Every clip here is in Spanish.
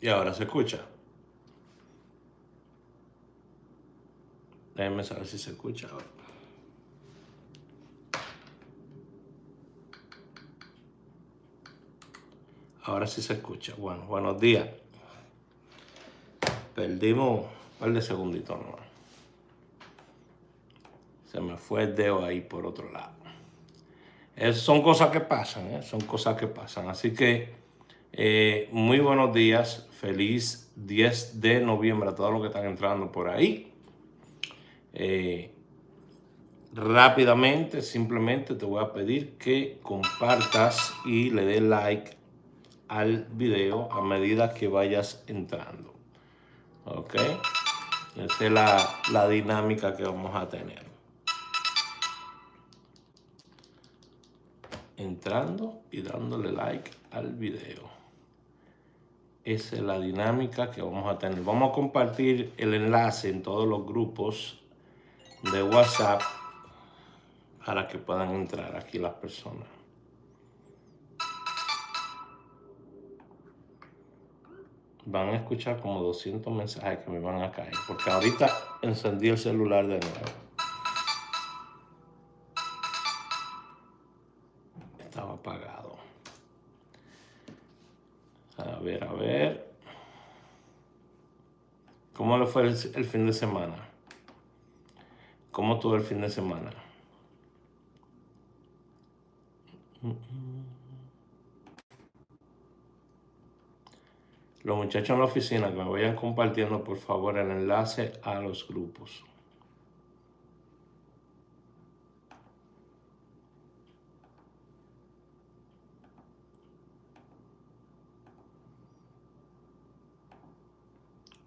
Y ahora se escucha. Déjenme saber si se escucha ahora. Ahora sí se escucha. Bueno, buenos días. Perdimos un par de segunditos nomás. Se me fue el dedo ahí por otro lado. Son cosas que pasan, son cosas que pasan. Así que muy buenos días. Feliz 10 de noviembre a todos los que están entrando por ahí. Rápidamente, simplemente te voy a pedir que compartas y le des like al video a medida que vayas entrando. ¿Ok? Esa es la dinámica que vamos a tener. Entrando y dándole like al video. Esa es la dinámica que vamos a tener. Vamos a compartir el enlace en todos los grupos de WhatsApp para que puedan entrar aquí las personas. Van a escuchar como 200 mensajes que me van a caer, porque ahorita encendí el celular de nuevo. Estaba apagado. A ver. ¿Cómo le fue el fin de semana? ¿Cómo estuvo el fin de semana? Los muchachos en la oficina que me vayan compartiendo por favor el enlace a los grupos.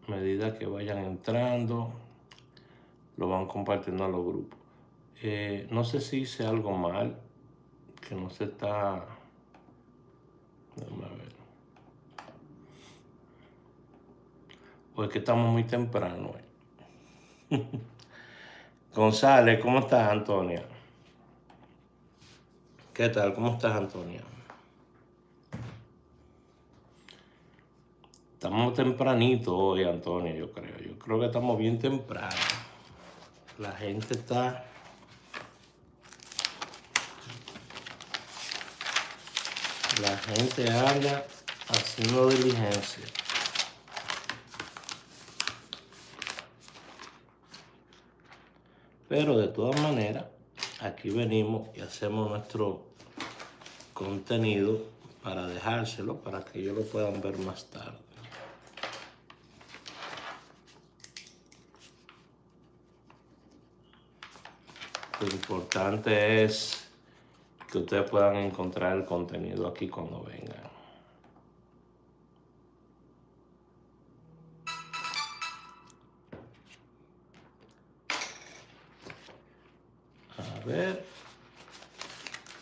A medida que vayan entrando, lo van compartiendo a los grupos. No sé si hice algo mal, que no se está... Déjame ver. O es que estamos muy temprano. González, ¿cómo estás, Antonia? ¿Qué tal? ¿Cómo estás, Antonia? Estamos tempranito hoy, Antonia, yo creo. Yo creo que estamos bien temprano. La gente está... La gente anda haciendo diligencia. Pero de todas maneras, aquí venimos y hacemos nuestro contenido para dejárselo, para que ellos lo puedan ver más tarde. Lo importante es que ustedes puedan encontrar el contenido aquí cuando vengan. A ver.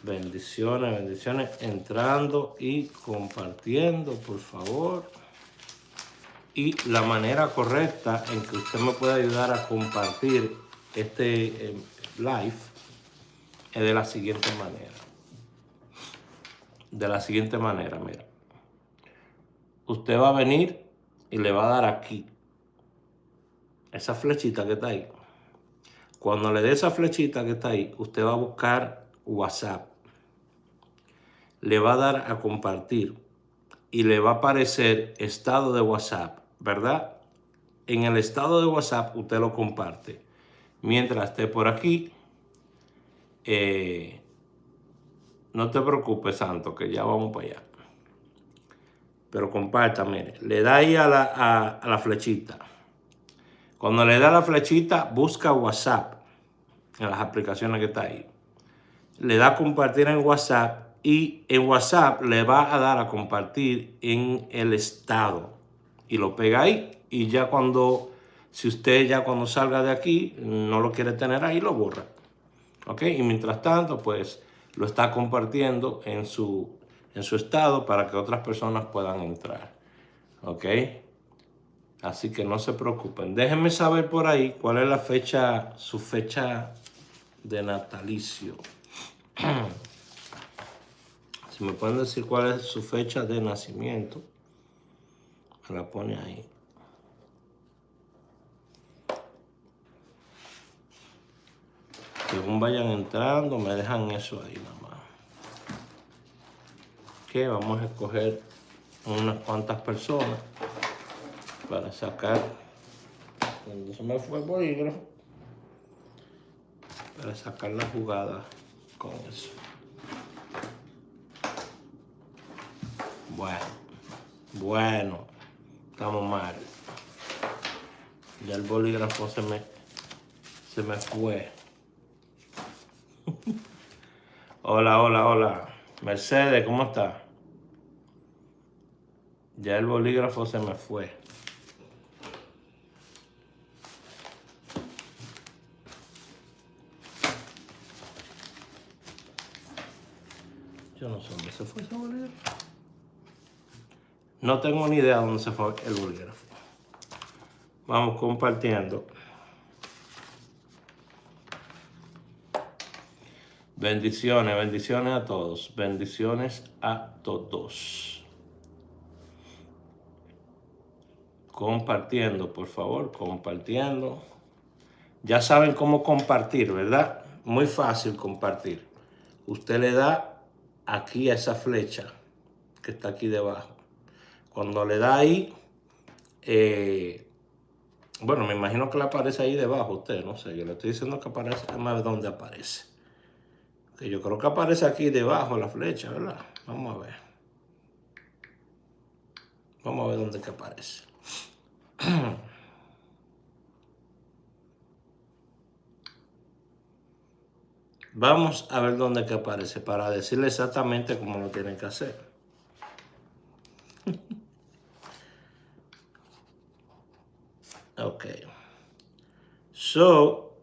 Bendiciones, entrando y compartiendo, por favor. Y la manera correcta en que usted me puede ayudar a compartir este live es de la siguiente manera. Mira. Usted va a venir y le va a dar aquí. Esa flechita que está ahí. Cuando le dé esa flechita que está ahí, usted va a buscar WhatsApp. Le va a dar a compartir y le va a aparecer estado de WhatsApp, ¿verdad? En el estado de WhatsApp usted lo comparte. Mientras esté por aquí, no te preocupes, Santo, que ya vamos para allá. Pero comparta, mire, le da ahí a la flechita. Cuando le da la flechita, busca WhatsApp en las aplicaciones que está ahí. Le da a compartir en WhatsApp y en WhatsApp le va a dar a compartir en el estado. Y lo pega ahí y ya si usted ya cuando salga de aquí no lo quiere tener ahí, lo borra. ¿Ok? Y mientras tanto, pues lo está compartiendo en su estado para que otras personas puedan entrar. ¿Ok? Así que no se preocupen. Déjenme saber por ahí cuál es la fecha, su fecha de natalicio. Si me pueden decir cuál es su fecha de nacimiento, Me la pone ahí. Según vayan entrando, me dejan eso ahí nada más. Que vamos a escoger unas cuantas personas para sacar. Se me fue el bolígrafo. Para sacar la jugada con eso. Bueno, estamos mal. Ya el bolígrafo se me fue. Hola. Mercedes, ¿cómo está? Ya el bolígrafo se me fue. Yo no sé dónde se fue ese bolígrafo. No tengo ni idea dónde se fue el bolígrafo. Vamos compartiendo. Bendiciones a todos. Bendiciones a todos. Compartiendo, por favor, compartiendo. Ya saben cómo compartir, ¿verdad? Muy fácil compartir. Usted le da aquí a esa flecha que está aquí debajo. Cuando le da ahí, bueno, me imagino que le aparece ahí debajo a usted, no sé, yo le estoy diciendo que aparece, a ver dónde aparece. Que yo creo que aparece aquí debajo la flecha, ¿verdad? Vamos a ver. Vamos a ver dónde que aparece. Vamos a ver dónde que aparece para decirle exactamente cómo lo tienen que hacer. Ok. So,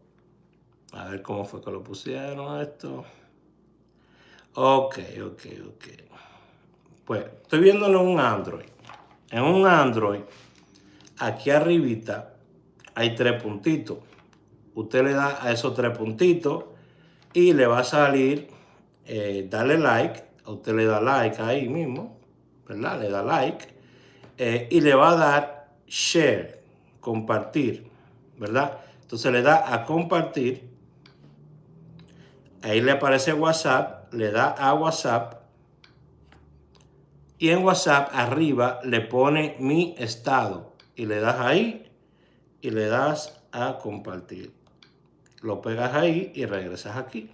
a ver cómo fue que lo pusieron esto. Ok. Pues estoy viéndolo en un Android. En un Android, aquí arribita hay 3 puntitos. Usted le da a esos 3 puntitos y le va a salir, darle like. A usted le da like ahí mismo, ¿verdad? Le da like. Y le va a dar share, compartir, ¿verdad? Entonces le da a compartir. Ahí le aparece WhatsApp, le da a WhatsApp. Y en WhatsApp arriba le pone mi estado. Y le das ahí y le das a compartir. Lo pegas ahí y regresas aquí.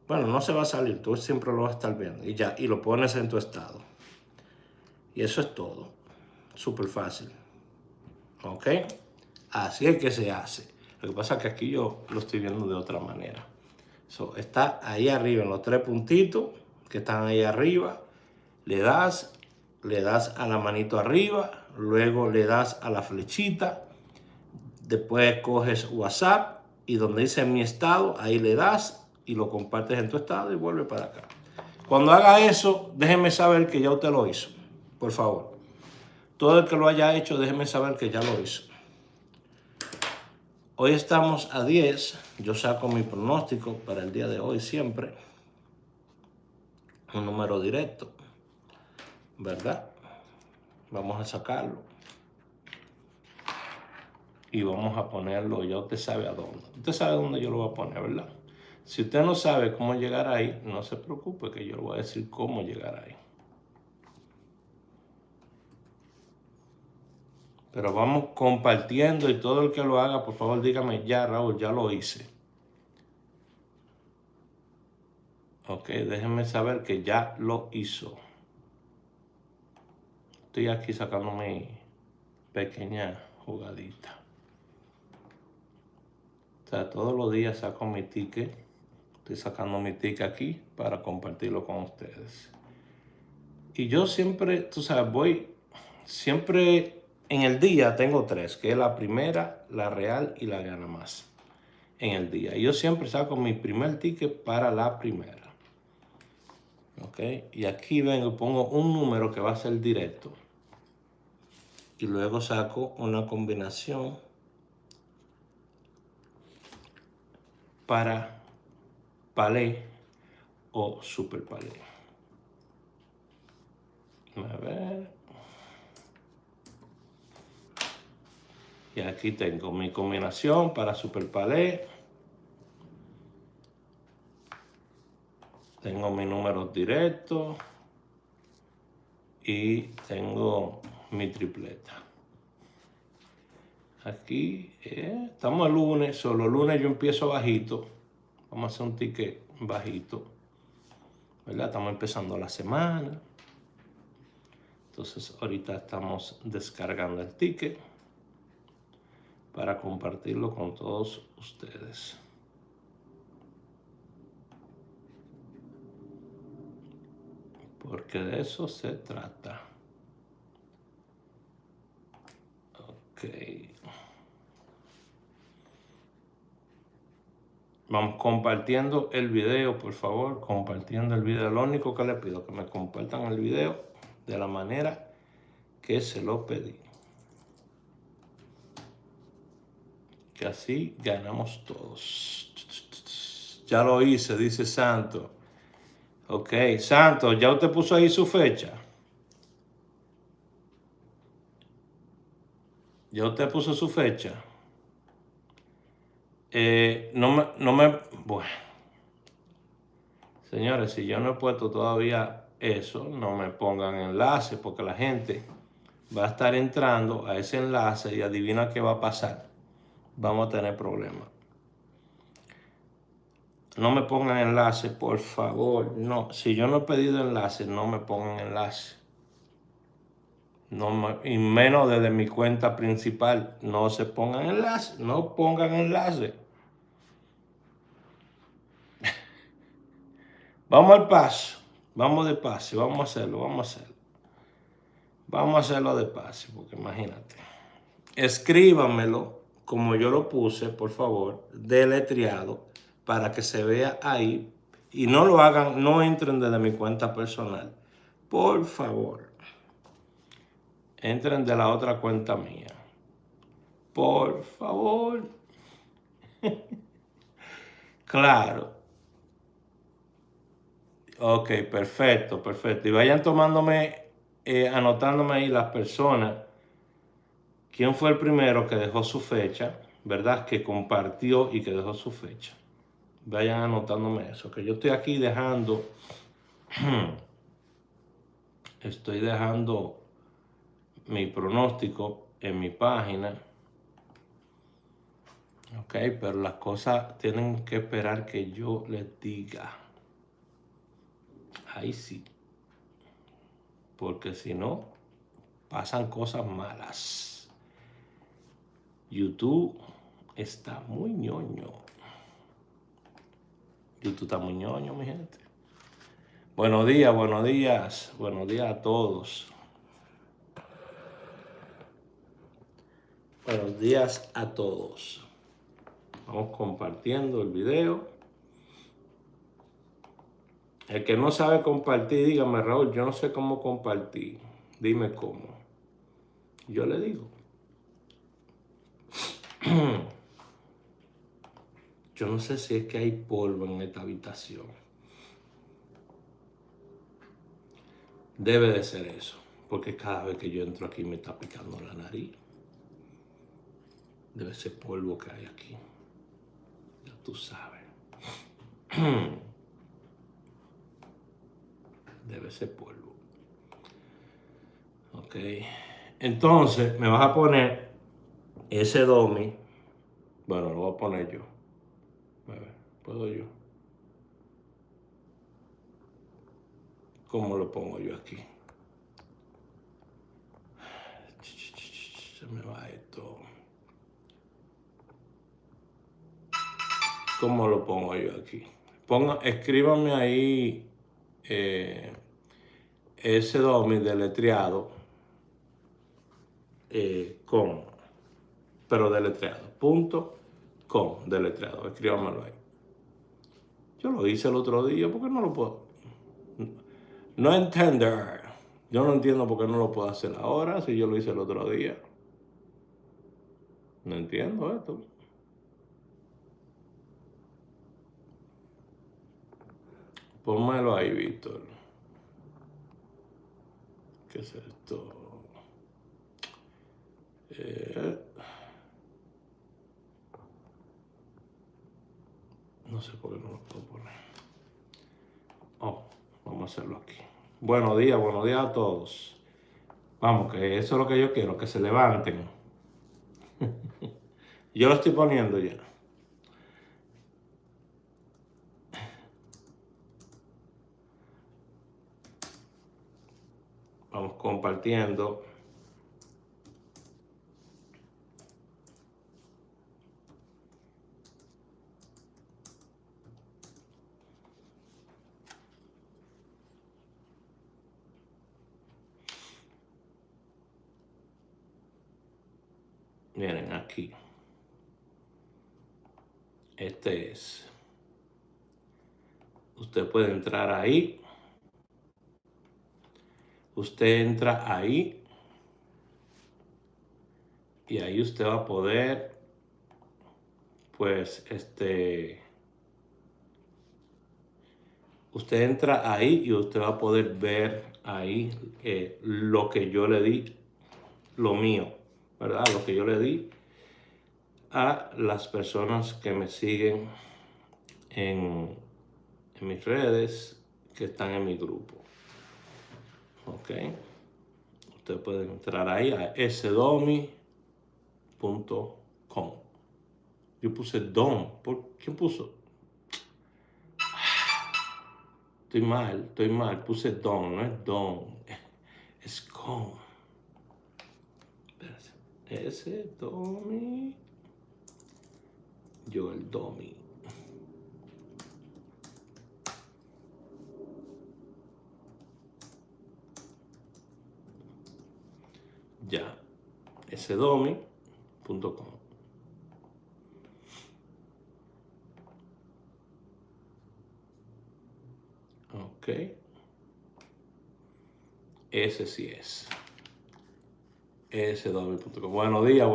Bueno, no se va a salir, tú siempre lo vas a estar viendo. Y ya, y lo pones en tu estado. Y eso es todo. Súper fácil. ¿Ok? Así es que se hace. Lo que pasa es que aquí yo lo estoy viendo de otra manera. So, está ahí arriba en los 3 puntitos que están ahí arriba. Le das a la manito arriba, luego le das a la flechita, después coges WhatsApp y donde dice mi estado, ahí le das y lo compartes en tu estado y vuelve para acá. Cuando haga eso, déjeme saber que ya usted lo hizo, por favor. Todo el que lo haya hecho, déjeme saber que ya lo hizo. Hoy estamos a 10, yo saco mi pronóstico para el día de hoy siempre. Un número directo, ¿verdad? Vamos a sacarlo. Y vamos a ponerlo, ya usted sabe a dónde. Usted sabe dónde yo lo voy a poner, ¿verdad? Si usted no sabe cómo llegar ahí, no se preocupe que yo le voy a decir cómo llegar ahí. Pero vamos compartiendo y todo el que lo haga, por favor, dígame ya, Raúl, ya lo hice. Ok, déjenme saber que ya lo hizo. Estoy aquí sacando mi pequeña jugadita. O sea, todos los días saco mi ticket. Estoy sacando mi ticket aquí para compartirlo con ustedes. Y yo siempre, tú sabes, siempre en el día tengo 3, que es la primera, la real y la gana más. En el día. Y yo siempre saco mi primer ticket para la primera. ¿Ok? Y aquí vengo y pongo un número que va a ser directo. Y luego saco una combinación para palé o super palé. A ver. Y aquí tengo mi combinación para Super Palé. Tengo mis números directos. Y tengo mi tripleta. Aquí estamos el lunes, solo lunes yo empiezo bajito. Vamos a hacer un ticket bajito, ¿verdad? Estamos empezando la semana. Entonces ahorita estamos descargando el ticket para compartirlo con todos ustedes. Porque de eso se trata. Ok. Vamos compartiendo el video, por favor, compartiendo el video. Lo único que les pido es que me compartan el video de la manera que se lo pedí. Que así ganamos todos. Ya lo hice, dice Santo. Ok, Santo, ¿ya usted puso ahí su fecha? ¿Ya usted puso su fecha? Bueno. Señores, si yo no he puesto todavía eso, no me pongan enlace porque la gente va a estar entrando a ese enlace y adivina qué va a pasar. Vamos a tener problemas. No me pongan enlace, por favor. No, si yo no he pedido enlace, no me pongan enlace. Y menos desde mi cuenta principal. No se pongan enlace, no pongan enlace. Vamos al paso. Vamos de paso, vamos a hacerlo. Vamos a hacerlo de paso, porque imagínate. Escríbanmelo, como yo lo puse, por favor, deletreado, para que se vea ahí. Y no lo hagan, no entren desde mi cuenta personal. Por favor. Entren de la otra cuenta mía. Por favor. Claro. Ok, perfecto. Y vayan anotándome ahí las personas. ¿Quién fue el primero que dejó su fecha? ¿Verdad? Que compartió y que dejó su fecha. Vayan anotándome eso. Que yo estoy aquí dejando... Estoy dejando mi pronóstico en mi página. Ok, pero las cosas tienen que esperar que yo les diga. Ahí sí. Porque si no, pasan cosas malas. YouTube está muy ñoño. YouTube está muy ñoño, mi gente. Buenos días a todos. Buenos días a todos. Vamos compartiendo el video. El que no sabe compartir, dígame, Raúl, yo no sé cómo compartir. Dime cómo. Yo le digo. Yo no sé si es que hay polvo en esta habitación. Debe de ser eso, porque cada vez que yo entro aquí me está picando la nariz. Debe ser polvo que hay aquí. Ya tú sabes. Debe ser polvo. Ok. Entonces, me vas a poner ese domi. Bueno, lo voy a poner yo. A ver, ¿puedo yo? ¿Cómo lo pongo yo aquí? Se me va esto. ¿Cómo lo pongo yo aquí? Escríbanme ahí ese domi deletreado pero deletreado, .com, deletreado, escríbanmelo ahí. Yo lo hice el otro día, ¿por qué no lo puedo? No entender. Yo no entiendo por qué no lo puedo hacer ahora si yo lo hice el otro día. No entiendo esto. Pónmelo ahí, Víctor. ¿Qué es esto? No sé por qué no lo puedo poner. Oh, vamos a hacerlo aquí. Buenos días a todos. Vamos, que eso es lo que yo quiero, que se levanten. Yo lo estoy poniendo ya. Vamos compartiendo. Miren aquí. Este es. Usted puede entrar ahí. Usted entra ahí. Y ahí usted va a poder, pues, usted entra ahí y usted va a poder ver ahí lo que yo le di, lo mío, ¿verdad? Lo que yo le di a las personas que me siguen en mis redes, que están en mi grupo. Ok. Usted puede entrar ahí a sdomi.com. Yo puse don. ¿Quién puso? Estoy mal. Puse don, no es don. Es con. Espérense. Domi. Yo el Domi. Ya. sdomi.com. Ok. Ese sí es. sdomi.com. Buenos días.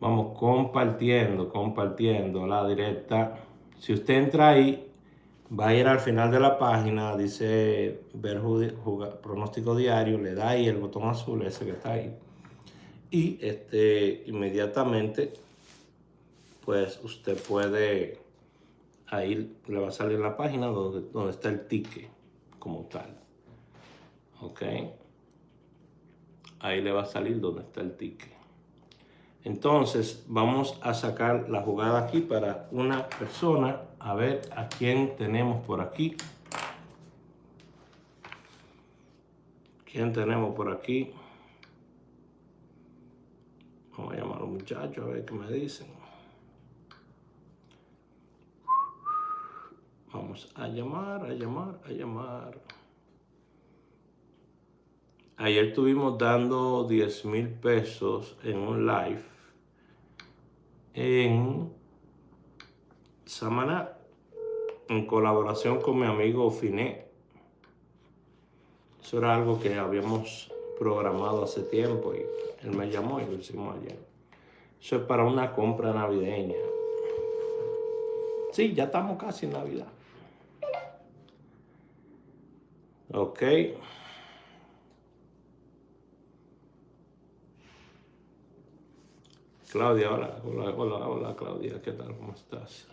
Vamos compartiendo la directa. Si usted entra ahí, va a ir al final de la página, dice ver pronóstico diario, le da ahí el botón azul ese que está ahí. Y inmediatamente, pues usted puede, ahí le va a salir la página donde está el ticket como tal. Ok. Ahí le va a salir donde está el ticket. Entonces vamos a sacar la jugada aquí para una persona. A ver a quién tenemos por aquí. ¿Quién tenemos por aquí? Vamos a llamar a los muchachos a ver qué me dicen. Vamos a llamar. Ayer estuvimos dando 10,000 pesos en un live en Samaná, en colaboración con mi amigo Finé. Eso era algo que habíamos programado hace tiempo y él me llamó y lo hicimos ayer. Eso es para una compra navideña. Sí, ya estamos casi en Navidad. Ok. Claudia, hola Claudia, ¿qué tal? ¿Cómo estás?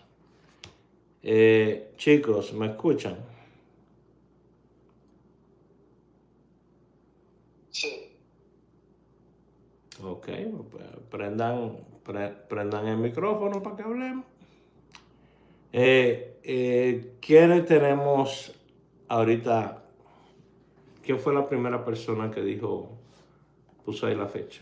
Chicos, ¿me escuchan? Sí. Ok, pues prendan el micrófono para que hablemos. ¿Quiénes tenemos ahorita? ¿Quién fue la primera persona que puso ahí la fecha?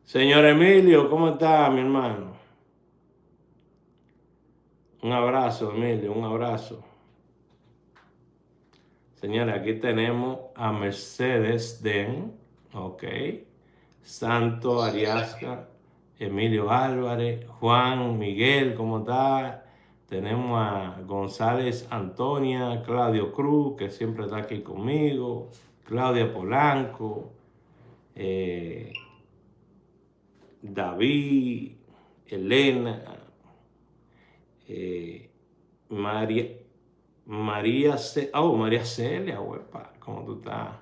Señor Emilio, ¿cómo está, mi hermano? Un abrazo, Emilio, un abrazo. Señores, aquí tenemos a Mercedes Den, ok, Santo Ariasca, Emilio Álvarez, Juan Miguel, ¿cómo está? Tenemos a González Antonia, Claudio Cruz, que siempre está aquí conmigo, Claudia Polanco, David, Elena, María Celia, huepa, ¿cómo tú estás?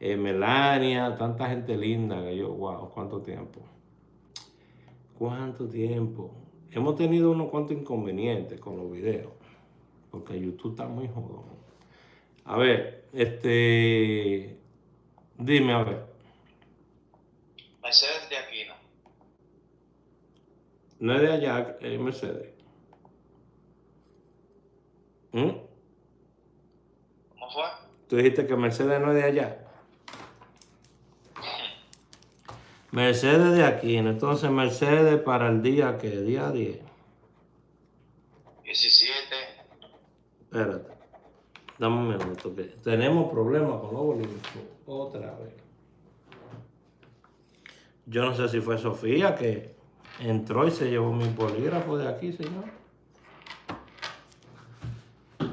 Melania, tanta gente linda que yo, wow, ¿cuánto tiempo? ¿Cuánto tiempo? Hemos tenido unos cuantos inconvenientes con los videos, porque YouTube está muy jodón. A ver, dime, a ver. Mercedes de Aquino. No es de allá, Mercedes. ¿Mm? ¿Cómo fue? Tú dijiste que Mercedes no es de allá. Mercedes de Aquino. Entonces, Mercedes para el día, ¿qué? Día 10. 17. Espérate. Dame un minuto, que tenemos problemas con los bolígrafos. Otra vez. Yo no sé si fue Sofía que entró y se llevó mi bolígrafo de aquí, señor.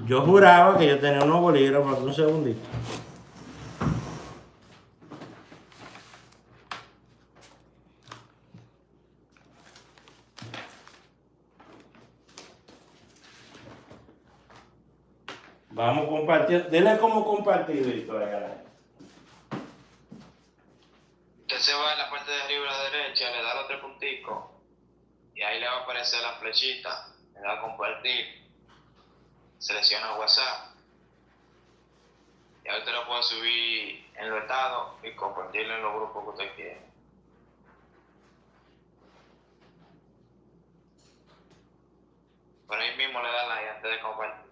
Yo juraba que yo tenía unos bolígrafos. Un segundito. Vamos a compartir. Dile cómo compartir, Victoria. Usted se va en la parte de arriba a la derecha, le da los 3 punticos y ahí le va a aparecer la flechita. Le da a compartir, selecciona WhatsApp y ahí usted lo puede subir en los estados y compartirlo en los grupos que usted quiera. Por ahí mismo le da like antes de compartir.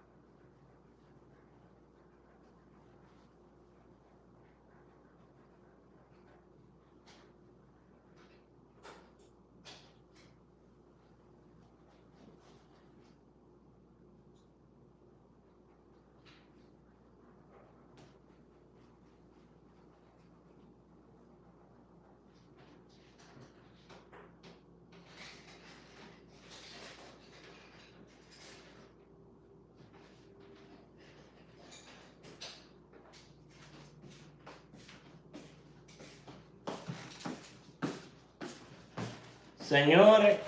Señores,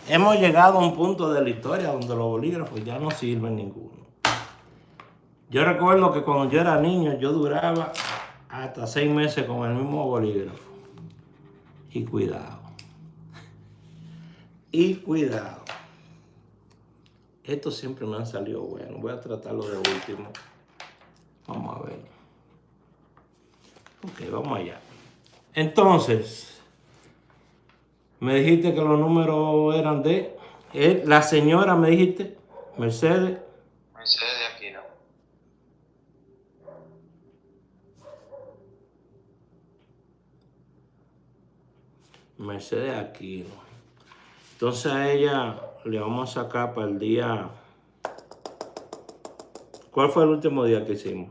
hemos llegado a un punto de la historia donde los bolígrafos ya no sirven ninguno. Yo recuerdo que cuando yo era niño, yo duraba hasta 6 meses con el mismo bolígrafo. Y cuidado. Y cuidado. Estos siempre me han salido buenos. Voy a tratarlo de último. Vamos a ver. Ok, vamos allá. Entonces, me dijiste que los números eran de... la señora, me dijiste, Mercedes. Mercedes de Aquino. Mercedes Aquino. Entonces a ella le vamos a sacar para el día... ¿Cuál fue el último día que hicimos?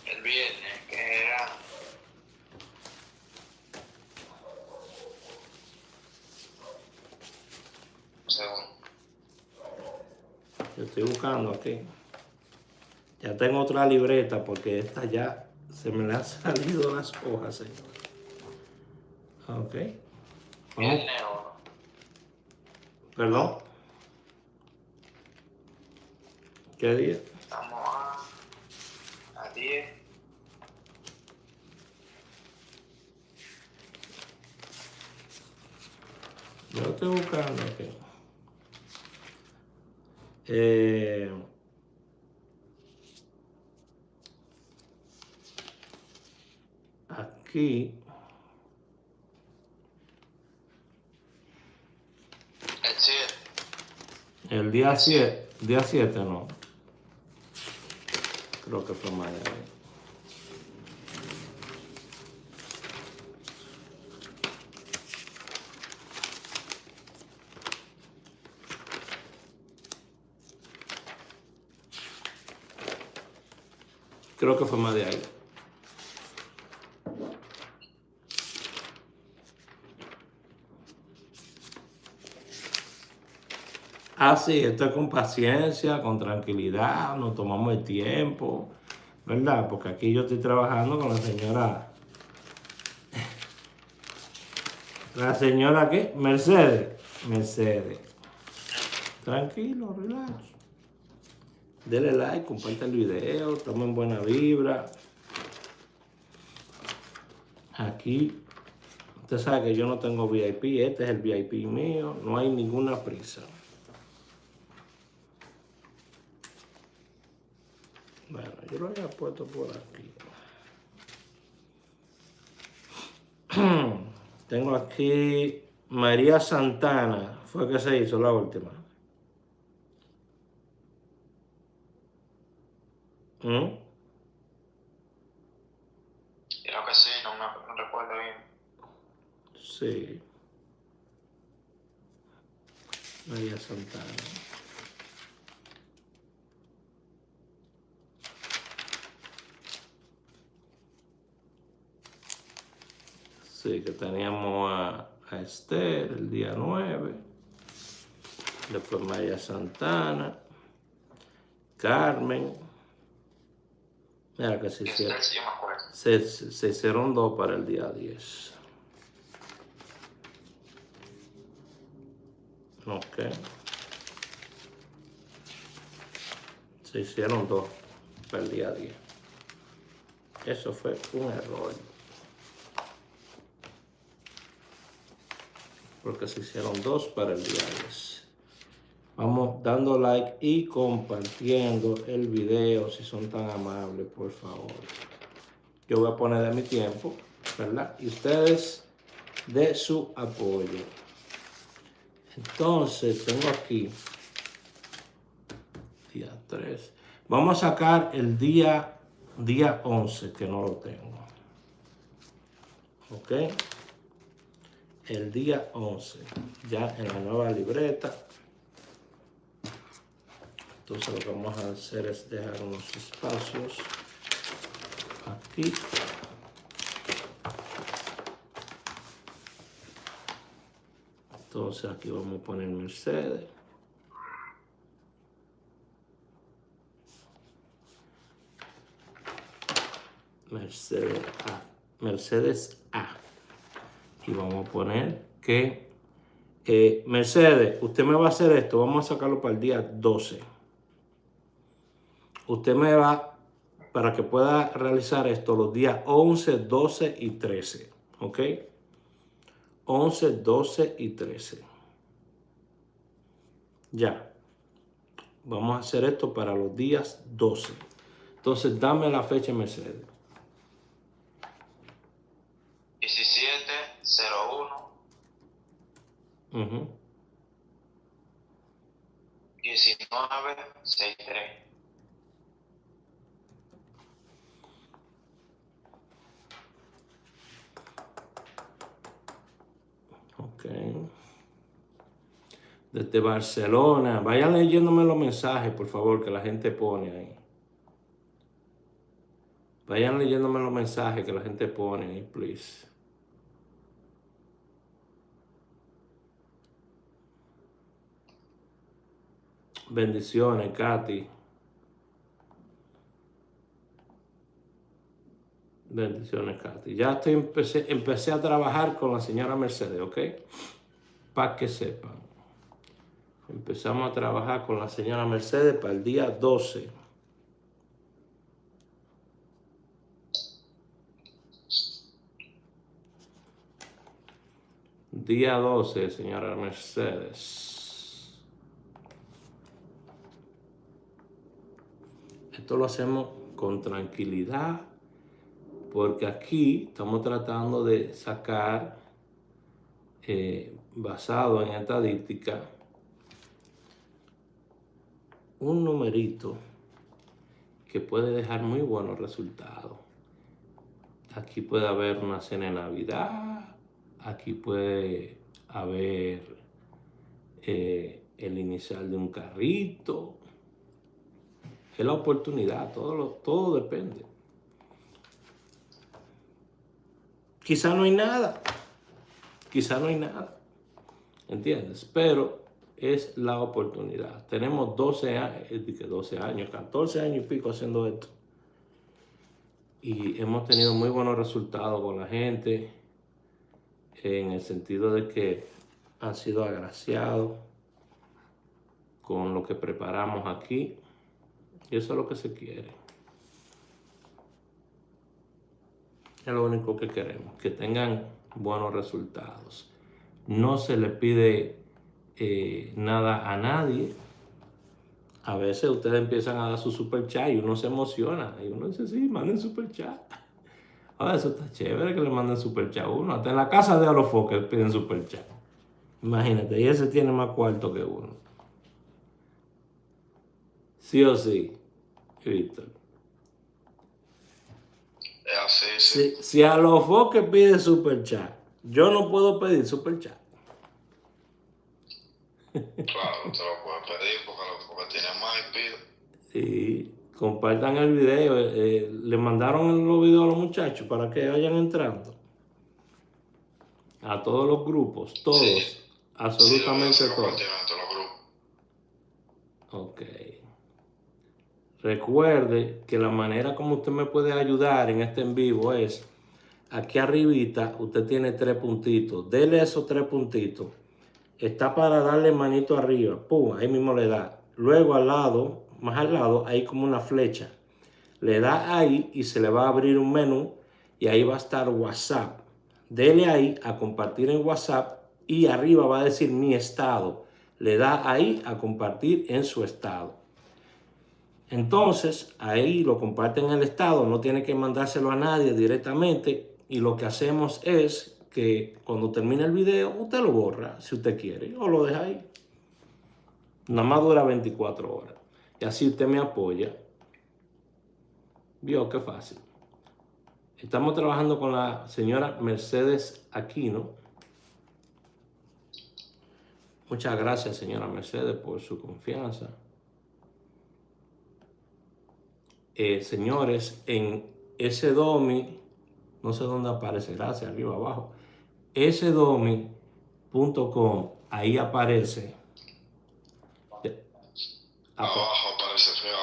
El viernes, que era... Un segundo. Yo estoy buscando aquí. Ya tengo otra libreta porque esta ya se me le han salido las hojas, señor. Ok. Vamos. Viernes o... Perdón. ¿Qué día? Estamos a 10. Yo lo estoy buscando aquí. Aquí. El 7. El día 7. Día 7 no. Creo que fue más de ahí. Creo que fue más de ahí. Sí, esto es con paciencia, con tranquilidad, nos tomamos el tiempo, ¿verdad? Porque aquí yo estoy trabajando con la señora. ¿La señora qué? Mercedes. Mercedes. Tranquilo, relax. Dele like, comparte el video, tomen buena vibra. Aquí, usted sabe que yo no tengo VIP, este es el VIP mío, no hay ninguna prisa. Bueno, yo lo había puesto por aquí. Tengo aquí María Santana, fue que se hizo la última. Creo que sí, no recuerdo bien. Sí. María Santana. Sí, que teníamos a Esther el día 9. Después María Santana. Carmen. Mira que se hicieron. Sí, yo me acuerdo. Se hicieron 2 para el día 10. Ok. Se hicieron 2 para el día 10. Eso fue un error. Porque se hicieron 2 para el día 10. Vamos dando like y compartiendo el video si son tan amables, por favor. Yo voy a poner de mi tiempo, ¿verdad? Y ustedes de su apoyo. Entonces, tengo aquí día 3. Vamos a sacar el día 11, que no lo tengo. ¿Ok? El día 11, ya en la nueva libreta. Entonces lo que vamos a hacer es dejar unos espacios aquí. Entonces aquí vamos a poner Mercedes. Mercedes A. Y vamos a poner que Mercedes, usted me va a hacer esto. Vamos a sacarlo para el día 12. Usted me va, para que pueda realizar esto, los días 11, 12 y 13. ¿Ok? 11, 12 y 13. Ya. Vamos a hacer esto para los días 12. Entonces, dame la fecha, Mercedes. 17/01. 19/63. Ok. Desde Barcelona. Vayan leyéndome los mensajes, por favor, que la gente pone ahí. Vayan leyéndome los mensajes que la gente pone ahí, please. Bendiciones, Katy. Bendiciones, Katy. Ya empecé a trabajar con la señora Mercedes, ¿ok? Para que sepan. Empezamos a trabajar con la señora Mercedes para el día 12. Día 12, señora Mercedes. Esto lo hacemos con tranquilidad, porque aquí estamos tratando de sacar, basado en estadística, un numerito que puede dejar muy buenos resultados. Aquí puede haber una cena de Navidad, aquí puede haber el inicial de un carrito. Es la oportunidad, todo depende. Quizá no hay nada, ¿entiendes? Pero es la oportunidad. Tenemos 12 años, 14 años y pico haciendo esto. Y hemos tenido muy buenos resultados con la gente, en el sentido de que han sido agraciados con lo que preparamos aquí. Y eso es lo que se quiere. Es lo único que queremos, que tengan buenos resultados. No se le pide nada a nadie. A veces ustedes empiezan a dar su super chat y uno se emociona. Y uno dice, sí, manden super chat. Eso está chévere que le manden super chat a uno. Hasta en la casa de Alofoque piden super chat. Imagínate, y ese tiene más cuarto que uno. Sí o sí, Víctor. Es así, sí. Si Alofoque pide super chat, yo no puedo pedir super chat. Claro, te lo puedes pedir porque tiene más y pido. Sí, compartan el video. Le mandaron los videos a los muchachos para que vayan entrando. A todos los grupos, todos. Sí. Absolutamente Sí, todos. en todos los grupos. Ok. Recuerde que la manera como usted me puede ayudar en este en vivo es, aquí arribita usted tiene 3 puntitos. Dele esos 3 puntitos. Está para darle manito arriba. Pum, ahí mismo le da. Luego al lado, más al lado, hay como una flecha. Le da ahí y se le va a abrir un menú y ahí va a estar WhatsApp. Dele ahí a compartir en WhatsApp y arriba va a decir mi estado. Le da ahí a compartir en su estado. Entonces, ahí lo comparte en el estado, no tiene que mandárselo a nadie directamente y lo que hacemos es que cuando termine el video, usted lo borra si usted quiere o lo deja ahí. Nada más dura 24 horas. Y así usted me apoya. Vio qué fácil. Estamos trabajando con la señora Mercedes Aquino. Muchas gracias, señora Mercedes, por su confianza. Señores, en ese domi, no sé dónde aparecerá, si arriba o abajo, sdomi.com, ahí aparece. Abajo aparece feo.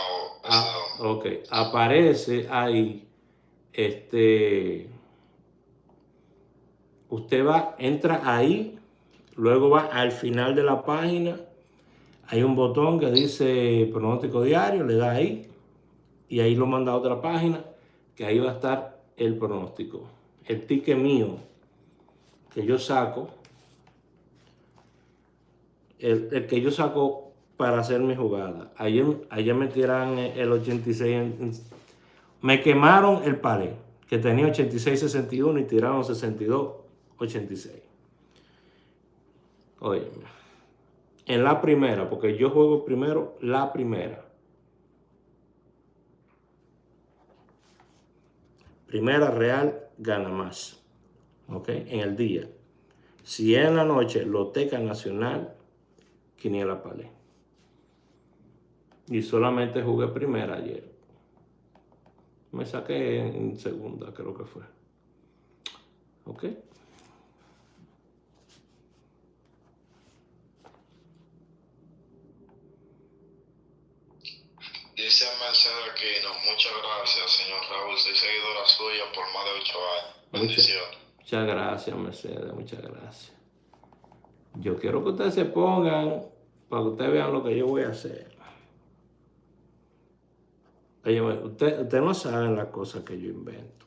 Ok, aparece ahí, usted va, entra ahí, luego va al final de la página, hay un botón que dice pronóstico diario, le da ahí, y ahí lo manda a otra página, que ahí va a estar el pronóstico. El ticket mío que yo saco, el que yo saco para hacer mi jugada. Ayer me tiraron el 86, me quemaron el palé, que tenía 86-61 y tiraron 62-86. Oye, en la primera, porque yo juego primero la primera. Primera real gana más, ¿ok? En el día. Si es en la noche, loteca nacional, quiniela palé. Y solamente jugué primera ayer. Me saqué en segunda, creo que fue. ¿Ok? Dice Mercedes Aquino, muchas gracias, señor Raúl. Soy seguidora suya por más de 8 años. Bendiciones. Muchas gracias, Mercedes. Muchas gracias. Yo quiero que ustedes se pongan para que ustedes vean lo que yo voy a hacer. Oye, ustedes no saben las cosas que yo invento.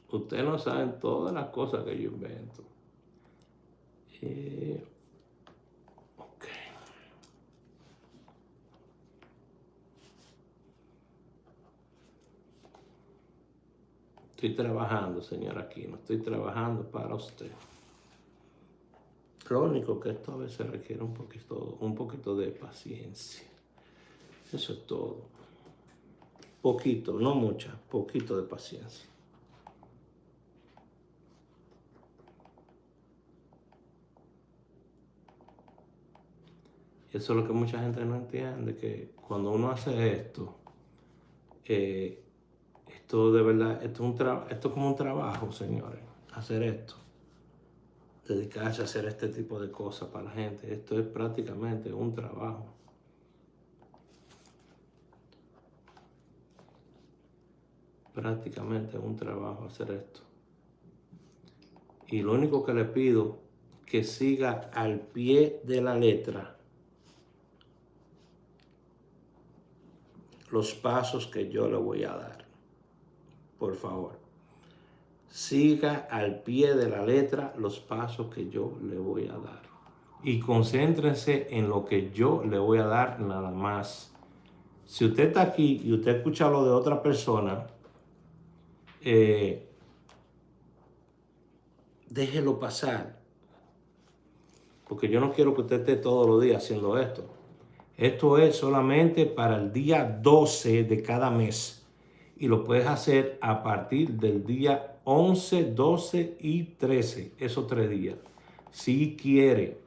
Ustedes no saben todas las cosas que yo invento. Ok. Estoy trabajando, señora Aquino. Estoy trabajando para usted. Lo único que esto a veces requiere un poquito de paciencia. Eso es todo. Poquito, no mucha, poquito de paciencia. Y eso es lo que mucha gente no entiende, que cuando uno hace esto, esto de verdad, esto es como un trabajo, señores, hacer esto. Dedicarse a hacer este tipo de cosas para la gente. Esto es prácticamente un trabajo. prácticamente es un trabajo hacer esto. Y lo único que le pido que siga al pie de la letra los pasos que yo le voy a dar. Por favor, siga al pie de la letra los pasos que yo le voy a dar. Y concéntrense en lo que yo le voy a dar nada más. Si usted está aquí y usted escucha lo de otra persona, déjelo pasar. Porque yo no quiero que usted esté todos los días haciendo esto. Esto es solamente para el día 12 de cada mes. Y lo puedes hacer a partir del día 11, 12 y 13. Esos 3 días. Si quiere.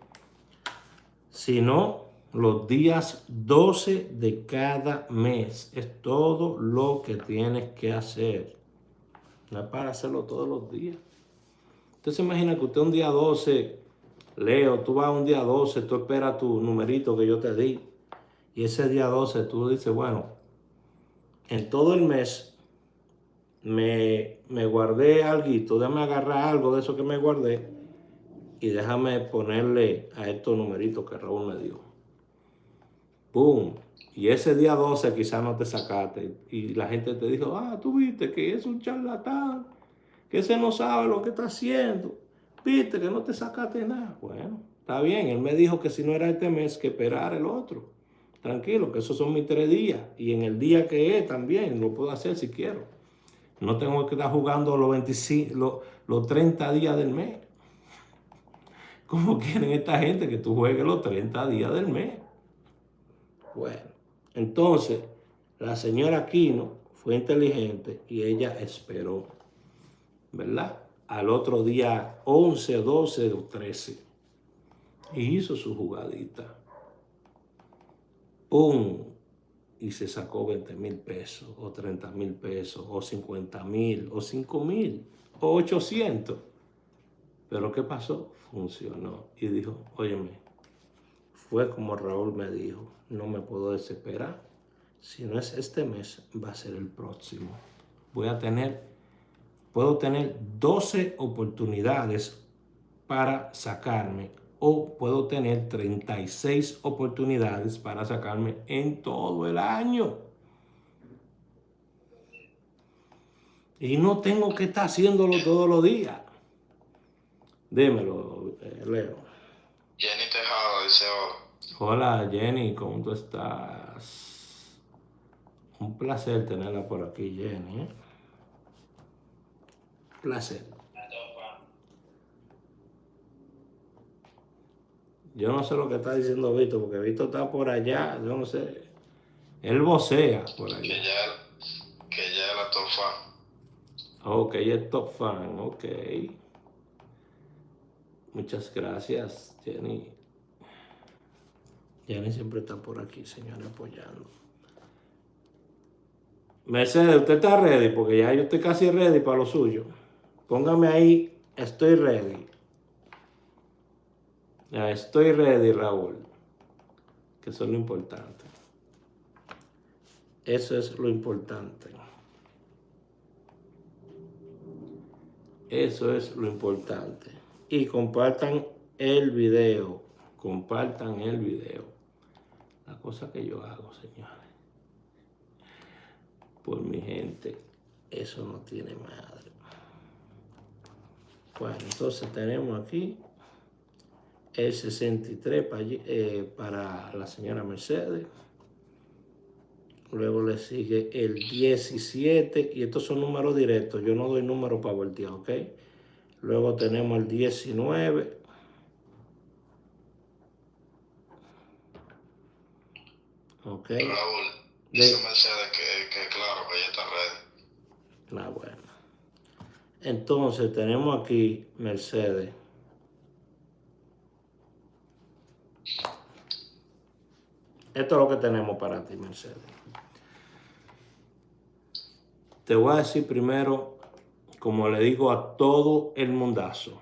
Si no, los días 12 de cada mes. Es todo lo que tienes que hacer. No es para hacerlo todos los días. Usted se imagina que usted un día 12, Leo, tú vas un día 12, tú esperas tu numerito que yo te di. Y ese día 12 tú dices, bueno, en todo el mes me guardé algo, déjame agarrar algo de eso que me guardé y déjame ponerle a estos numeritos que Raúl me dio. ¡Pum! Y ese día 12 quizás no te sacaste. Y la gente te dijo, tú viste que es un charlatán, que ese no sabe lo que está haciendo. Viste que no te sacaste nada. Bueno, está bien. Él me dijo que si no era este mes, que esperara el otro. Tranquilo, que esos son mis 3 días. Y en el día que es también lo puedo hacer si quiero. No tengo que estar jugando los 30 días del mes. ¿Cómo quieren esta gente que tú juegues los 30 días del mes? Bueno, entonces la señora Aquino fue inteligente y ella esperó, ¿verdad? Al otro día 11, 12 o 13. Y hizo su jugadita. ¡Pum! Y se sacó 20,000 pesos, o 30,000 pesos, o 50,000, o 5,000, o 800. Pero ¿qué pasó? Funcionó. Y dijo, óyeme, fue como Raúl me dijo, no me puedo desesperar. Si no es este mes, va a ser el próximo. Puedo tener 12 oportunidades para sacarme, o puedo tener 36 oportunidades para sacarme en todo el año. Y no tengo que estar haciéndolo todos los días. Dímelo, Leo. Jenny Tejado dice, Hola, Jenny, ¿cómo tú estás? Un placer tenerla por aquí, Jenny. Placer. Yo no sé lo que está diciendo Vito, porque Vito está por allá, yo no sé. Él vocea por allá. que ya era top fan. Ok, es top fan, ok. Muchas gracias, Jenny. Jenny siempre está por aquí, señores, apoyando. Mercedes, ¿usted está ready? Porque ya yo estoy casi ready para lo suyo. Póngame ahí, estoy ready. Ya estoy ready, Raúl. Que eso es lo importante. Eso es lo importante. Eso es lo importante. Y compartan el video. Compartan el video. La cosa que yo hago, señores. Por mi gente, eso no tiene madre. Bueno, entonces tenemos aquí el 63 para la señora Mercedes. Luego le sigue el 17 y estos son números directos. Yo no doy números para voltear, ¿ok? Luego tenemos el 19. Ok. Raúl, dice Mercedes que claro, que ella está ready. Bueno. Entonces tenemos aquí Mercedes. Esto es lo que tenemos para ti, Mercedes. Te voy a decir primero, como le digo a todo el mundazo.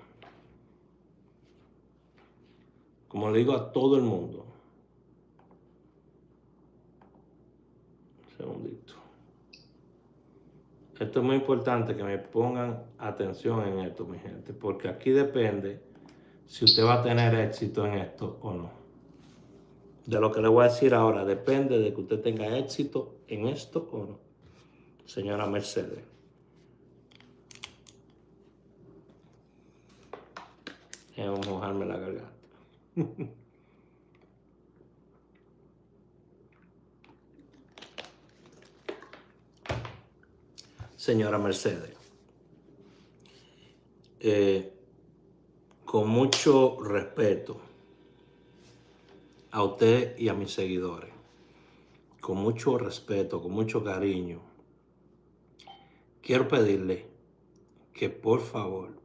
Como le digo a todo el mundo. Un segundito. Esto es muy importante que me pongan atención en esto, mi gente, porque aquí depende si usted va a tener éxito en esto o no. De lo que le voy a decir ahora, depende de que usted tenga éxito en esto o no. Señora Mercedes. Vamos a mojarme la garganta. Señora Mercedes, con mucho respeto a usted y a mis seguidores, con mucho respeto, con mucho cariño, quiero pedirle que por favor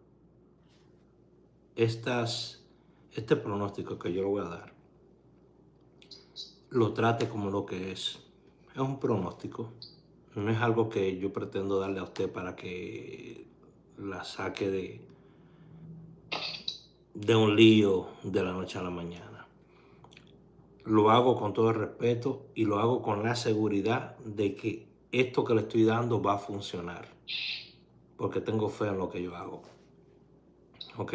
este pronóstico que yo le voy a dar lo trate como lo que es. Es un pronóstico. No es algo que yo pretendo darle a usted para que la saque de un lío de la noche a la mañana. Lo hago con todo el respeto y lo hago con la seguridad de que esto que le estoy dando va a funcionar. Porque tengo fe en lo que yo hago. ¿Ok?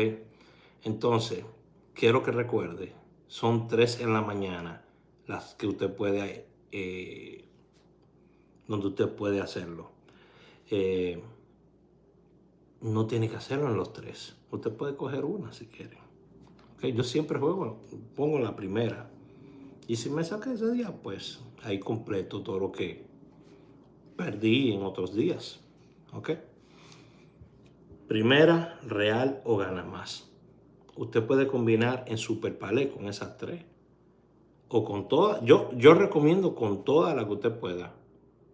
Entonces, quiero que recuerde, son 3 en la mañana las que usted puede, donde usted puede hacerlo. No tiene que hacerlo en los 3. Usted puede coger una si quiere. ¿Okay? Yo siempre pongo la primera. Y si me saca ese día, pues ahí completo todo lo que perdí en otros días. ¿Ok? Primera, real o gana más. Usted puede combinar en Super Palé con esas 3. O con todas. Yo recomiendo con todas las que usted pueda.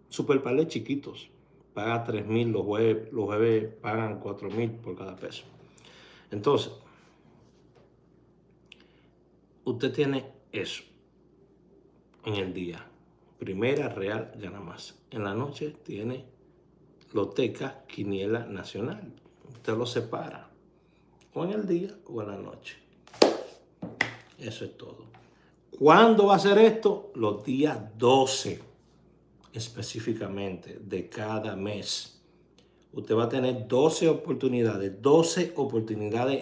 Super Palé chiquitos. Paga 3,000 los jueves pagan 4,000 por cada peso. Entonces, usted tiene eso en el día. Primera, real, gana más. En la noche tiene loteca, quiniela, nacional. Usted lo separa. O en el día o en la noche. Eso es todo. ¿Cuándo va a ser esto? Los días 12 específicamente de cada mes. Usted va a tener 12 oportunidades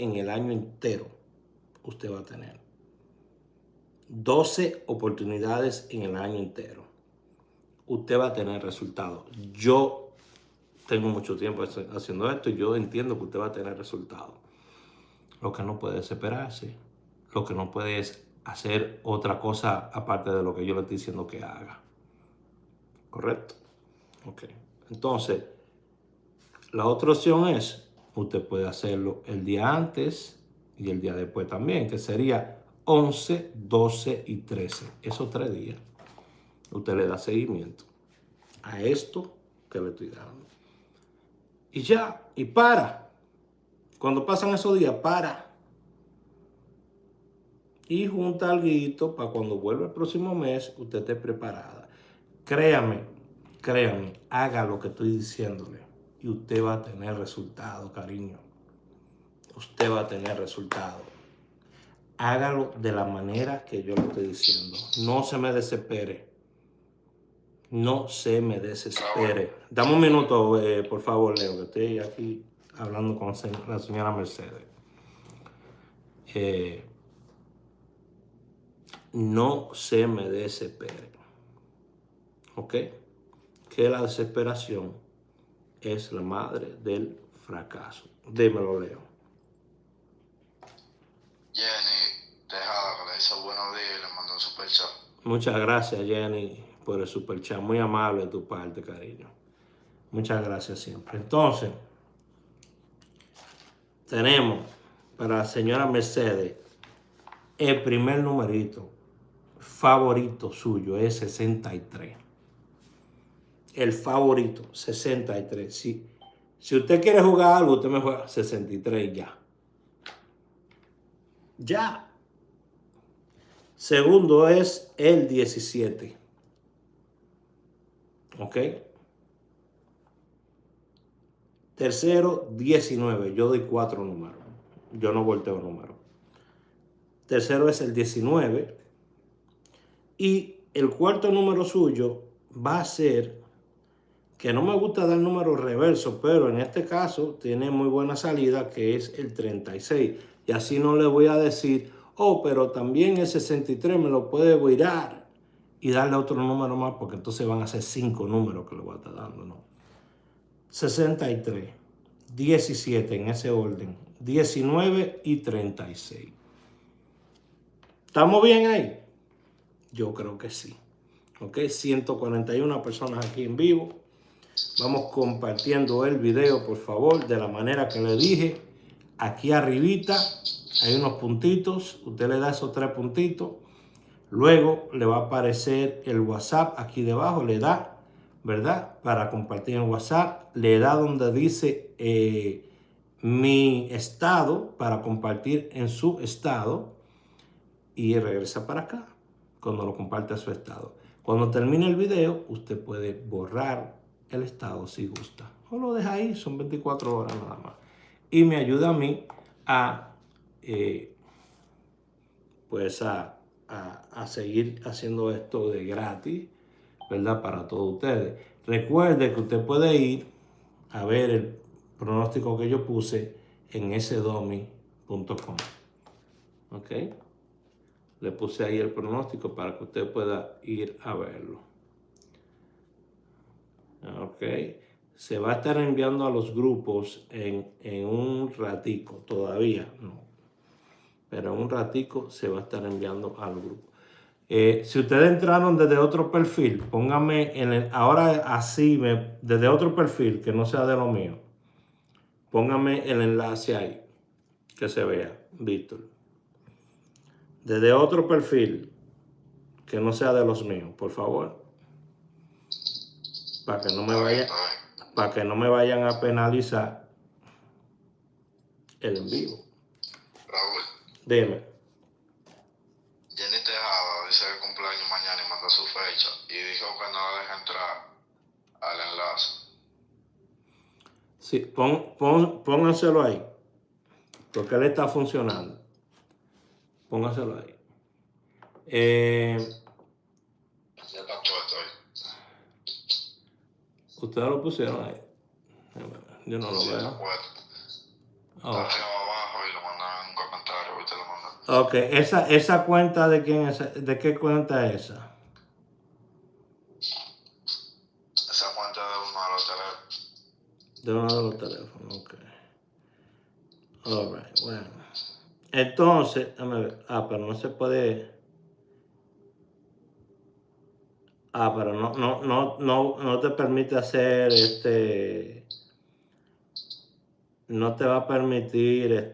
en el año entero. Usted va a tener 12 oportunidades en el año entero. Usted va a tener resultados. Yo tengo mucho tiempo haciendo esto y yo entiendo que usted va a tener resultados. Lo que no puede es desesperarse. Lo que no puede es hacer otra cosa aparte de lo que yo le estoy diciendo que haga. ¿Correcto? Ok. Entonces, la otra opción es, usted puede hacerlo el día antes y el día después también, que sería 11, 12 y 13. Esos 3 días. Usted le da seguimiento a esto que le estoy dando. Y ya, y para. Cuando pasan esos días, para. Y junta algo para cuando vuelva el próximo mes, usted esté preparada. Créame, haga lo que estoy diciéndole. Y usted va a tener resultado, cariño. Usted va a tener resultado. Hágalo de la manera que yo le estoy diciendo. No se me desespere. No se me desespere. Dame un minuto, por favor, Leo, que estoy aquí hablando con la señora Mercedes. No se me desespere. ¿Ok? Que la desesperación es la madre del fracaso. Dímelo, Leo. Jenny, déjala que le dice buenos días y le mandó un super chat. Muchas gracias, Jenny, por el super chat. Muy amable de tu parte, cariño. Muchas gracias siempre. Entonces, tenemos para la señora Mercedes el primer numerito favorito suyo es 63. El favorito, 63. Si usted quiere jugar algo, usted me juega 63 ya. Ya. Segundo es el 17. ¿Ok? Tercero, 19. Yo doy 4 números. Yo no volteo números. Tercero es el 19. Y el cuarto número suyo va a ser que no me gusta dar números reversos, pero en este caso tiene muy buena salida, que es el 36. Y así no le voy a decir, oh, pero también el 63 me lo puede virar y darle otro número más, porque entonces van a ser 5 números que le voy a estar dando, ¿no? 63, 17 en ese orden, 19 y 36. ¿Estamos bien ahí? Yo creo que sí. ¿Ok? 141 personas aquí en vivo. Vamos compartiendo el video, por favor, de la manera que le dije. Aquí arribita hay unos puntitos. Usted le da esos 3 puntitos. Luego le va a aparecer el WhatsApp aquí debajo. Le da, ¿verdad? Para compartir en WhatsApp. Le da donde dice mi estado para compartir en su estado. Y regresa para acá cuando lo comparte a su estado. Cuando termine el video, usted puede borrar el estado si gusta. O lo deja ahí, son 24 horas nada más. Y me ayuda a mí a, pues a seguir haciendo esto de gratis, ¿verdad? Para todos ustedes. Recuerde que usted puede ir a ver el pronóstico que yo puse en sdomi.com. ¿Ok? Le puse ahí el pronóstico para que usted pueda ir a verlo. Ok. Se va a estar enviando a los grupos en un ratico. Todavía no. Pero en un ratico se va a estar enviando al grupo. Si ustedes entraron desde otro perfil, pónganme ahora así, desde otro perfil que no sea de lo mío. Pónganme el enlace ahí. Que se vea, Víctor. Desde otro perfil que no sea de los míos, por favor. Para que no me vayan a penalizar el en vivo. Raúl, Dime. Jenny Tejada dice que cumpleaños mañana y manda su fecha y dijo que no la deja entrar al enlace. Sí, pónganselo ahí. Porque él está funcionando. Pónganselo ahí. Ya está puesto ahí. Ustedes lo pusieron ahí. Yo no lo Sí, veo. está puesto. Oh. Está arriba abajo y lo mandan en un comentario. Ahorita lo mandan. Ok, esa cuenta de quién es, ¿de qué cuenta es esa? Esa cuenta de uno de los teléfonos. De uno de los teléfonos, ok. Alright, bueno. Entonces, déjame ver. Pero no se puede. Pero no te permite hacer no te va a permitir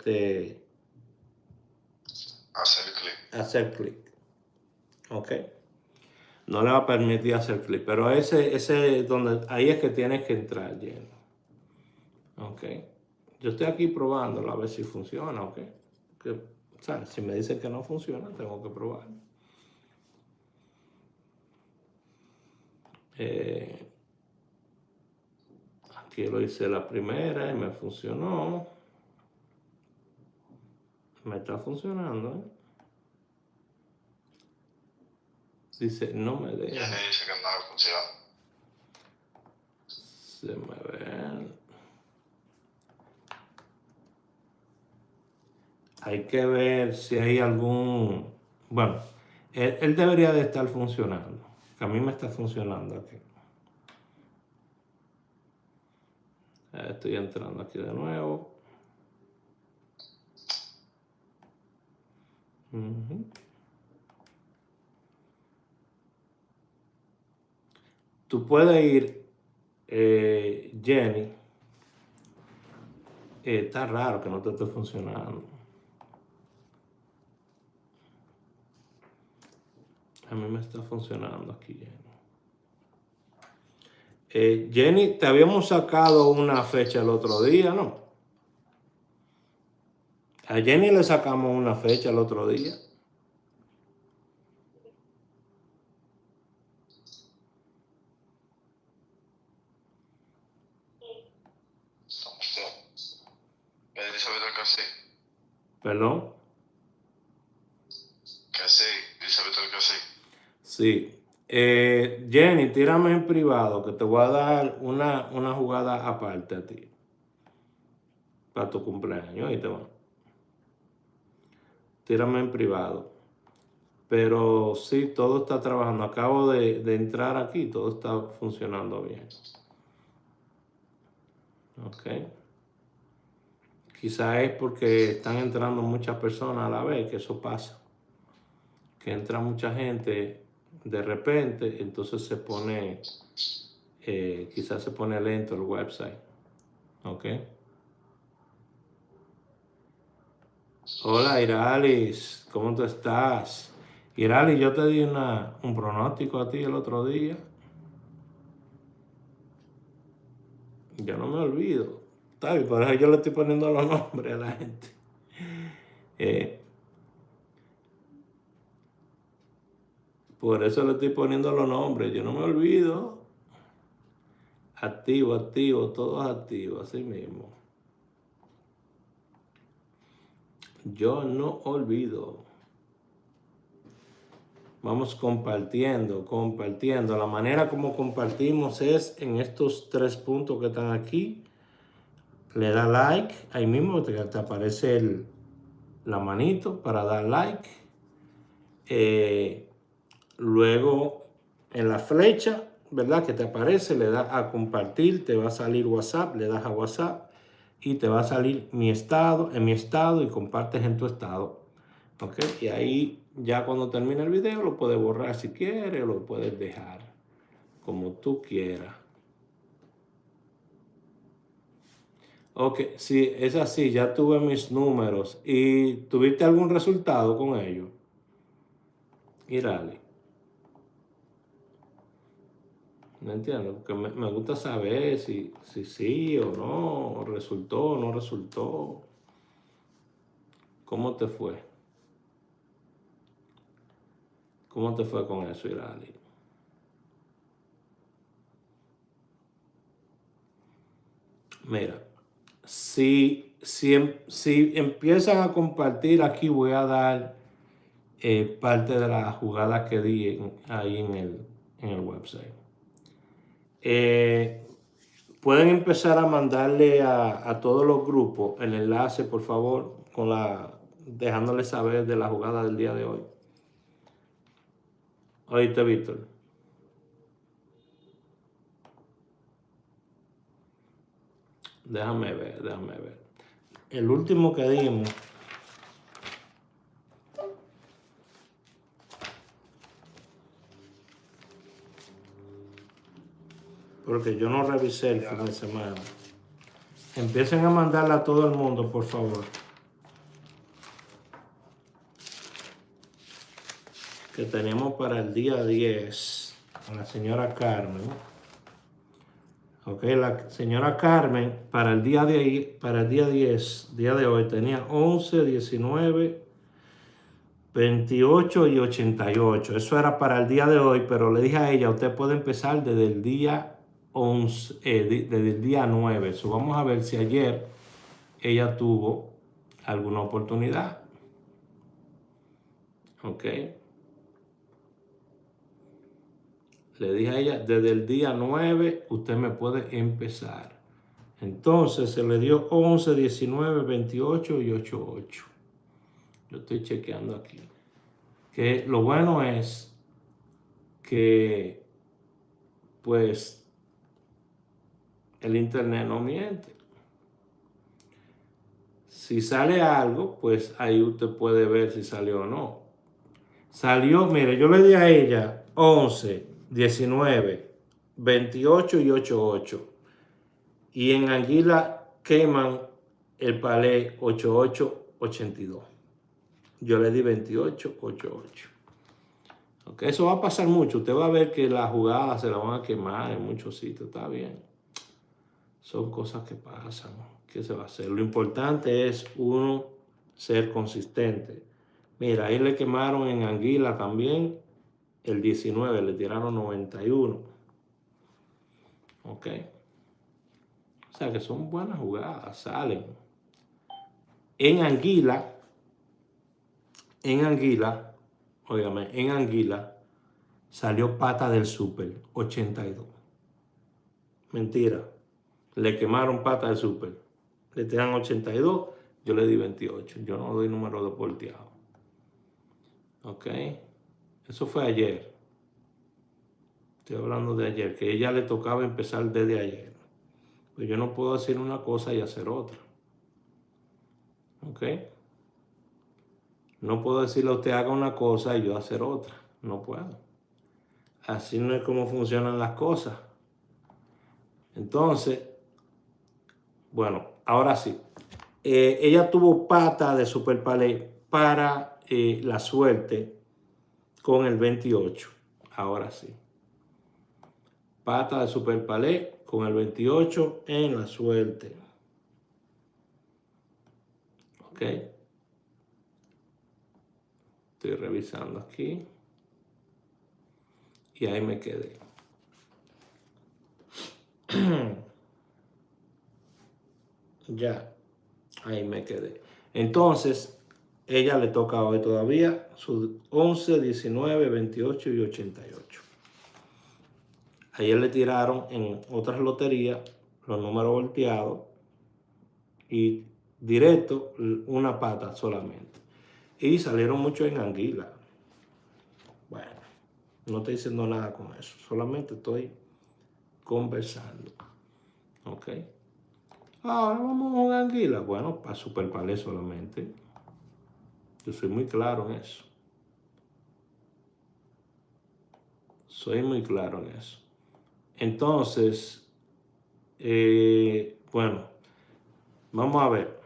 hacer clic. ¿Ok? No le va a permitir hacer clic. Pero ahí es que tienes que entrar, Jenny. ¿Ok? Yo estoy aquí probándolo a ver si funciona, ¿ok? ¿Sabes? Si me dicen que no funciona, tengo que probar. Aquí lo hice la primera y me funcionó. Me está funcionando, ¿eh? Dice, no me deja. Ya dice que no funciona. Se me ve. Hay que ver si hay algún. Bueno, él debería de estar funcionando. Que a mí me está funcionando aquí. Estoy entrando aquí de nuevo. Tú puedes ir, Jenny. Está raro que no te esté funcionando. A mí me está funcionando aquí, Jenny. Jenny, te habíamos sacado una fecha el otro día, ¿no? A Jenny le sacamos una fecha el otro día. Dice Víctor que sí. ¿Perdón? Que sí, dice Víctor que sí. Sí. Jenny, tírame en privado que te voy a dar una jugada aparte a ti. Para tu cumpleaños. Ahí te va. Tírame en privado. Pero sí, todo está trabajando. Acabo de entrar aquí, todo está funcionando bien. Ok. Quizá es porque están entrando muchas personas a la vez, que eso pasa. Que entra mucha gente de repente, entonces se pone, quizás se pone lento el website. Ok. Hola Iralis, ¿cómo tú estás? Iralis, yo te di un pronóstico a ti el otro día. Yo no me olvido. Está bien, por eso yo le estoy poniendo los nombres a la gente. Por eso le estoy poniendo los nombres. Yo no me olvido. Activo, activo, todos activos, así mismo. Yo no olvido. Vamos compartiendo, compartiendo. La manera como compartimos es en estos 3 puntos que están aquí. Le da like, ahí mismo te aparece la manito para dar like. Luego en la flecha, ¿verdad? Que te aparece, le das a compartir, te va a salir WhatsApp, le das a WhatsApp y te va a salir en mi estado y compartes en tu estado. ¿Ok? Y ahí ya cuando termine el video lo puedes borrar si quieres o lo puedes dejar como tú quieras. Ok, sí, es así, ya tuve mis números. ¿Y tuviste algún resultado con ellos? Irali. No entiendo, porque me gusta saber si sí o no, resultó o no resultó. ¿Cómo te fue? ¿Cómo te fue con eso, Irali? Mira, si empiezan a compartir, aquí voy a dar parte de las jugadas que di ahí en el website. Pueden empezar a mandarle a todos los grupos el enlace, por favor, dejándoles saber de la jugada del día de hoy. Oíste, Víctor. Déjame ver. El último que dimos. Porque yo no revisé el fin de semana. Empiecen a mandarla a todo el mundo, por favor. Que tenemos para el día 10 a la señora Carmen. Ok, la señora Carmen para el día 10, día de hoy, tenía 11, 19, 28 y 88. Eso era para el día de hoy, pero le dije a ella, usted puede empezar desde el día 11, desde el día 9. So, vamos a ver si ayer ella tuvo alguna oportunidad. Ok. Le dije a ella, desde el día 9 usted me puede empezar. Entonces se le dio 11, 19, 28 y 88. Yo estoy chequeando aquí. Que lo bueno es que, pues, el internet no miente. Si sale algo, pues ahí usted puede ver si salió o no. Salió, mire, yo le di a ella 11, 19, 28 y 88. Y en Anguila queman el palé 88, 82. Yo le di 28, 88. Okay, eso va a pasar mucho. Usted va a ver que las jugadas se la van a quemar en muchos sitios. Está bien. Son cosas que pasan. ¿Qué se va a hacer? Lo importante es uno ser consistente. Mira, ahí le quemaron en Anguila también el 19. Le tiraron 91. Ok. O sea que son buenas jugadas. Salen. En Anguila, óigame, en Anguila, salió pata del súper, 82. Mentira. Le quemaron pata del súper. Le tiran 82, yo le di 28. Yo no doy número de volteado. ¿Ok? Eso fue ayer. Estoy hablando de ayer, que a ella le tocaba empezar desde ayer. Pues yo no puedo decir una cosa y hacer otra. ¿Ok? No puedo decirle a usted haga una cosa y yo hacer otra. No puedo. Así no es como funcionan las cosas. Entonces, bueno, ahora sí. Ella tuvo pata de Super Palé para la suerte con el 28. Ahora sí. Pata de Super Palé con el 28 en la suerte. Ok. Estoy revisando aquí. Y ahí me quedé. Ya. Ahí me quedé. Entonces, ella le toca hoy todavía sus 11, 19, 28 y 88. Ayer le tiraron en otras loterías los números volteados y directo una pata solamente. Y salieron muchos en anguila. Bueno, no estoy diciendo nada con eso, solamente estoy conversando. ¿Ok? Ahora vamos a jugar anguila. Bueno, para Super Palé solamente. Yo soy muy claro en eso. Soy muy claro en eso. Entonces, bueno, vamos a ver.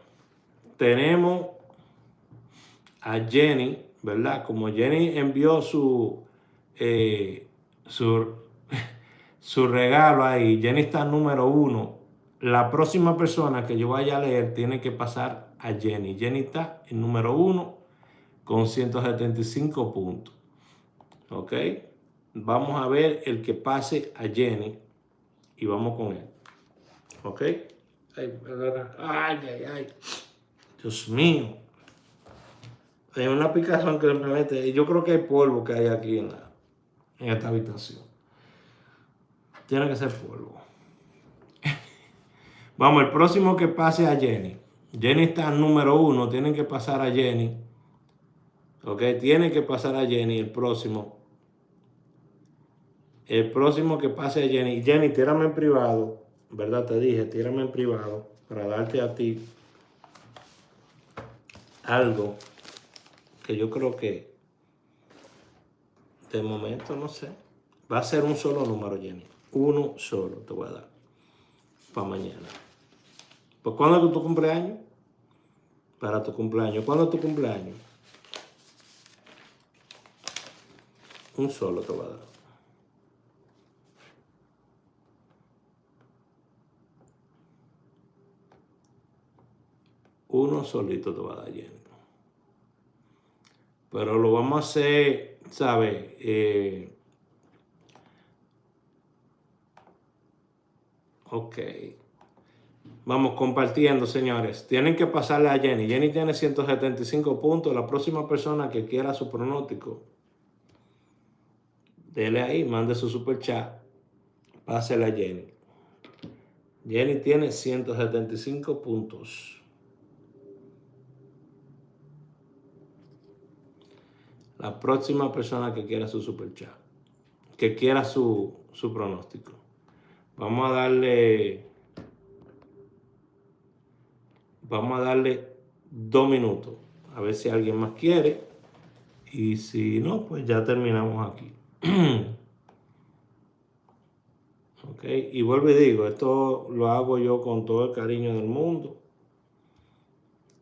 Tenemos a Jenny, ¿verdad? Como Jenny envió eh, su, su regalo ahí, Jenny está número 1. La próxima persona que yo vaya a leer tiene que pasar a Jenny. Jenny está en número 1 con 175 puntos. ¿Ok? Vamos a ver el que pase a Jenny y vamos con él. ¿Ok? Ay, ay, ay. Dios mío. Hay una picazón que me mete. Yo creo que hay polvo que hay aquí en esta habitación. Tiene que ser polvo. Vamos, el próximo que pase a Jenny. Jenny está en número 1. Tienen que pasar a Jenny. ¿Ok? Tienen que pasar a Jenny el próximo. El próximo que pase a Jenny. Jenny, tírame en privado. ¿Verdad? Te dije, tírame en privado para darte a ti algo que yo creo que de momento no sé. Va a ser un solo número, Jenny. Uno solo te voy a dar para mañana. ¿Pues cuándo es tu cumpleaños? Para tu cumpleaños. ¿Cuándo es tu cumpleaños? Un solo te voy a dar. Uno solito te va a dar, Jenny. Pero lo vamos a hacer, ¿sabes? Ok. Vamos compartiendo, señores. Tienen que pasarle a Jenny. Jenny tiene 175 puntos. La próxima persona que quiera su pronóstico, dele ahí, mande su super chat. Pásele a Jenny. Jenny tiene 175 puntos. La próxima persona que quiera su super chat, que quiera su pronóstico. Vamos a darle 2 minutos. A ver si alguien más quiere. Y si no, pues ya terminamos aquí. Ok, y vuelvo y digo, esto lo hago yo con todo el cariño del mundo.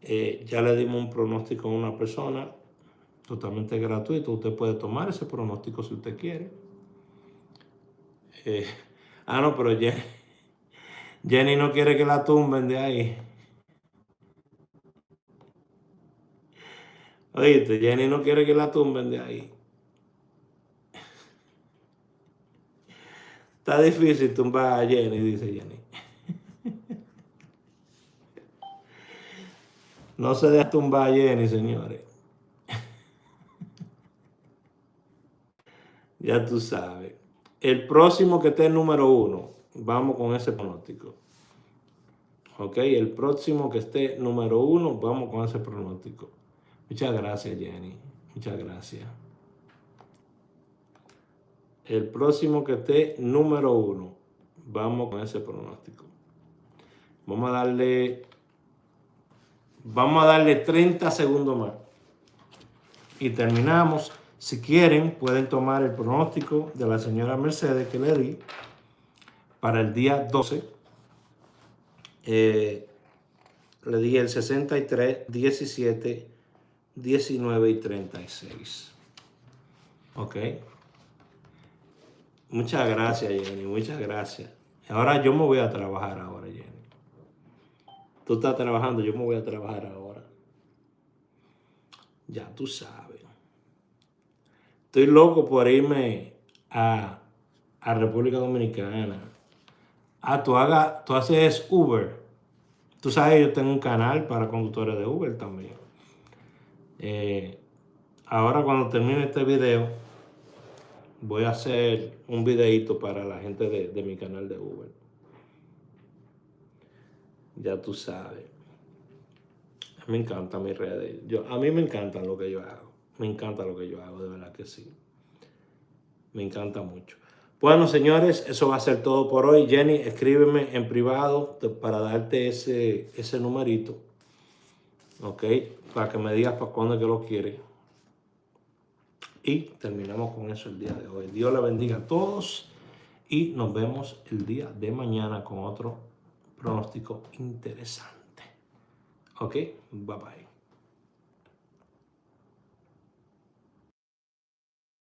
Ya le dimos un pronóstico a una persona totalmente gratuito. Usted puede tomar ese pronóstico si usted quiere. No, pero Jenny no quiere que la tumben de ahí. Oíste, Jenny no quiere que la tumben de ahí. Está difícil tumbar a Jenny, dice Jenny. No se deja tumbar a Jenny, señores. Ya tú sabes. El próximo que esté número 1, vamos con ese pronóstico. Ok, el próximo que esté número 1, vamos con ese pronóstico. Muchas gracias, Jenny. Muchas gracias. El próximo que esté número 1, vamos con ese pronóstico. Vamos a darle 30 segundos más. Y terminamos. Si quieren, pueden tomar el pronóstico de la señora Mercedes que le di para el día 12. Le di el 63, 17, 19 y 36. Ok. Muchas gracias, Jenny. Muchas gracias. Ahora yo me voy a trabajar ahora, Jenny. Tú estás trabajando, yo me voy a trabajar ahora. Ya tú sabes. Estoy loco por irme a República Dominicana. Tú haces Uber. Tú sabes, yo tengo un canal para conductores de Uber también. Ahora cuando termine este video, voy a hacer un videito para la gente de mi canal de Uber. Ya tú sabes. Me encantan mis redes. A mí me encantan lo que yo hago. Me encanta lo que yo hago, de verdad que sí. Me encanta mucho. Bueno, señores, eso va a ser todo por hoy. Jenny, escríbeme en privado para darte ese numerito. Ok, para que me digas para cuándo es que lo quieres. Y terminamos con eso el día de hoy. Dios le bendiga a todos y nos vemos el día de mañana con otro pronóstico interesante. Ok, bye bye.